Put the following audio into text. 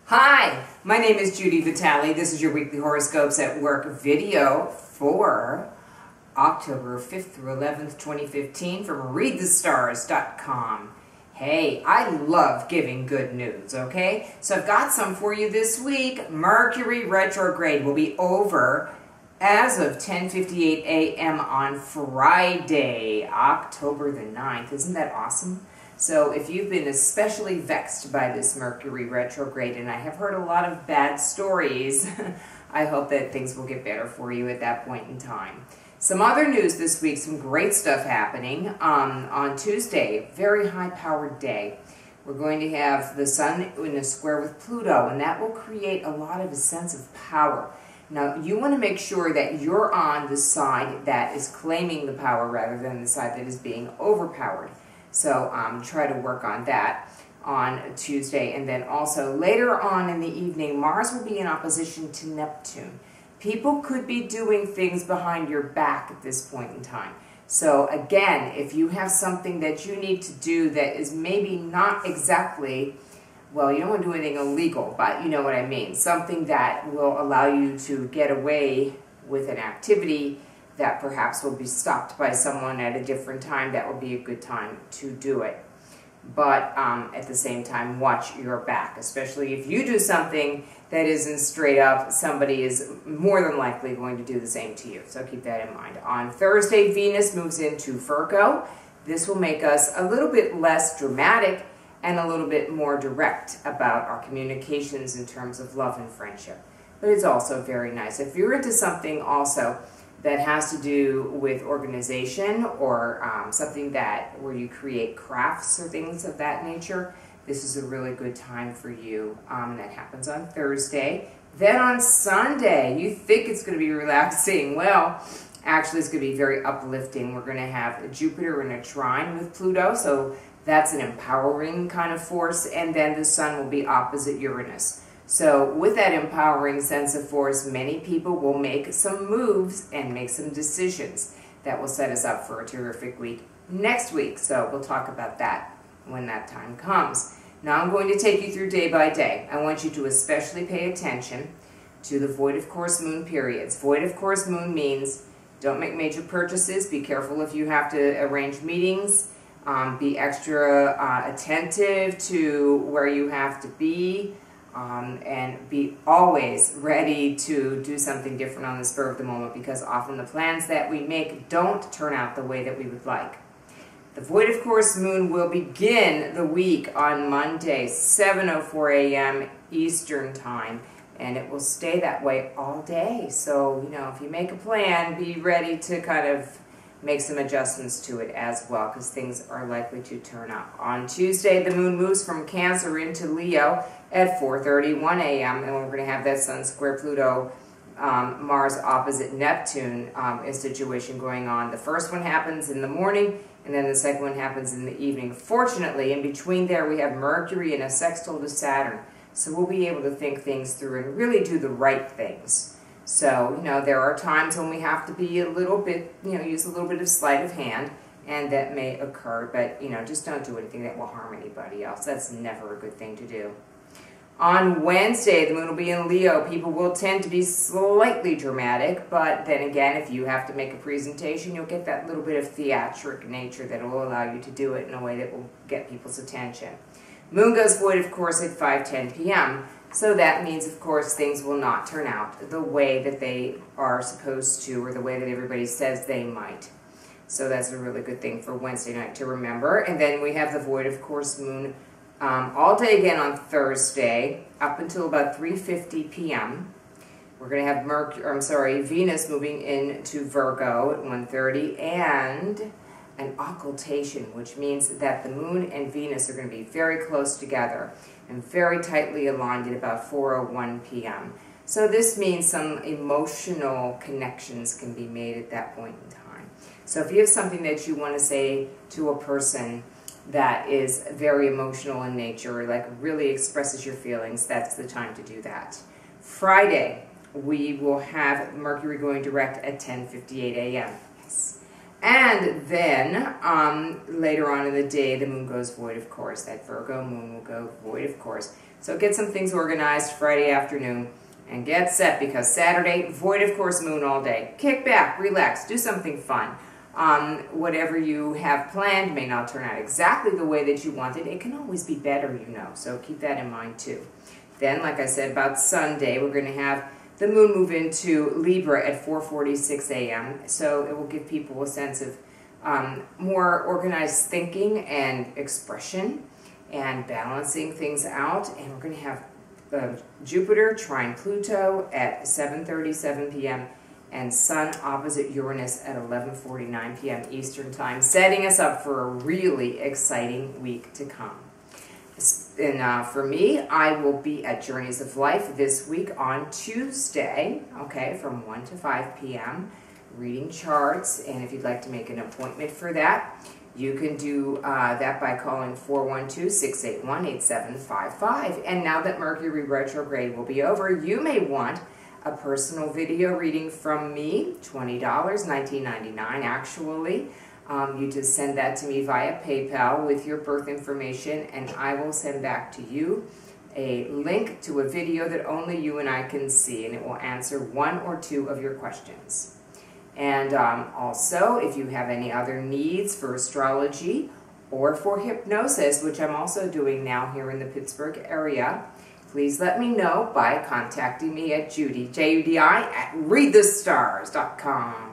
Hi, my name is Judy Vitale. This is your Weekly Horoscopes at Work video for October 5th through 11th, 2015 from readthestars.com. Hey, I love giving good news, okay? So I've got some for you this week. Mercury Retrograde will be over as of 10:58 a.m. on Friday, October the 9th. Isn't that awesome? So if you've been especially vexed by this Mercury retrograde, and I have heard a lot of bad stories, I hope that things will get better for you at that point in time. Some other news this week, some great stuff happening. On Tuesday, very high-powered day. We're going to have the Sun in a square with Pluto, and that will create a lot of a sense of power. Now, you want to make sure that you're on the side that is claiming the power rather than the side that is being overpowered. So try to work on that on Tuesday. And then also later on in the evening, Mars will be in opposition to Neptune. People could be doing things behind your back at this point in time. So again, if you have something that you need to do that is maybe not exactly, well, you don't want to do anything illegal, but you know what I mean. Something that will allow you to get away with an activity that perhaps will be stopped by someone at a different time, that will be a good time to do it. But at the same time, watch your back, especially if you do something that isn't straight up, somebody is more than likely going to do the same to you. So keep that in mind. On Thursday, Venus moves into Virgo. This will make us a little bit less dramatic and a little bit more direct about our communications in terms of love and friendship. But it's also very nice. If you're into something also that has to do with organization or something where you create crafts or things of that nature, this is a really good time for you. That happens on Thursday. Then on Sunday, you think it's going to be relaxing. Well, actually it's going to be very uplifting. We're going to have Jupiter in a trine with Pluto, so that's an empowering kind of force, and then the Sun will be opposite Uranus. So with that empowering sense of force, many people will make some moves and make some decisions that will set us up for a terrific week next week. So we'll talk about that when that time comes. Now I'm going to take you through day by day. I want you to especially pay attention to the void of course moon periods. Void of course moon means don't make major purchases. Be careful if you have to arrange meetings. Be extra attentive to where you have to be. And be always ready to do something different on the spur of the moment, because often the plans that we make don't turn out the way that we would like. The void of course moon will begin the week on Monday, 7:04 a.m. Eastern time, and it will stay that way all day. So, you know, if you make a plan, be ready to kind of make some adjustments to it as well, because things are likely to turn up. On Tuesday, the moon moves from Cancer into Leo at 4:31 a.m. and we're going to have that Sun square Pluto, Mars opposite Neptune situation going on. The first one happens in the morning, and then the second one happens in the evening. Fortunately, in between there, we have Mercury in a sextile to Saturn, so we'll be able to think things through and really do the right things. So, you know, there are times when we have to be a little bit, you know, use a little bit of sleight of hand, and that may occur, but, you know, just don't do anything that will harm anybody else. That's never a good thing to do. On Wednesday, the moon will be in Leo. People will tend to be slightly dramatic, but then again, if you have to make a presentation, you'll get that little bit of theatric nature that will allow you to do it in a way that will get people's attention. Moon goes void, of course, at 5:10 p.m., so that means, of course, things will not turn out the way that they are supposed to, or the way that everybody says they might. So that's a really good thing for Wednesday night to remember. And then we have the void of course moon all day again on Thursday, up until about 3:50 p.m. We're going to have Venus moving into Virgo at 1:30, and an occultation, which means that the moon and Venus are going to be very close together and very tightly aligned at about 4:01 p.m. So this means some emotional connections can be made at that point in time. So if you have something that you want to say to a person that is very emotional in nature, or like really expresses your feelings, that's the time to do that. Friday, we will have Mercury going direct at 10:58 a.m. Yes. And then later on in the day, the moon goes void, of course. That Virgo moon will go void, of course. So get some things organized Friday afternoon and get set, because Saturday, void of course moon all day. Kick back, relax, do something fun. Whatever you have planned may not turn out exactly the way that you wanted. It can always be better, you know, so keep that in mind too. Then, like I said, about Sunday, we're going to have the moon move into Libra at 4:46 a.m. So it will give people a sense of more organized thinking and expression and balancing things out. And we're going to have Jupiter trine Pluto at 7:37 p.m. and Sun opposite Uranus at 11:49 p.m. Eastern Time, setting us up for a really exciting week to come. And for me, I will be at Journeys of Life this week on Tuesday, okay, from 1 to 5 p.m., reading charts. And if you'd like to make an appointment for that, you can do that by calling 412-681-8755. And now that Mercury retrograde will be over, you may want a personal video reading from me, $20, $19.99 actually. You just send that to me via PayPal with your birth information, and I will send back to you a link to a video that only you and I can see, and it will answer 1 or 2 of your questions. And also, if you have any other needs for astrology or for hypnosis, which I'm also doing now here in the Pittsburgh area, please let me know by contacting me at Judi, Judi, at readthestars.com.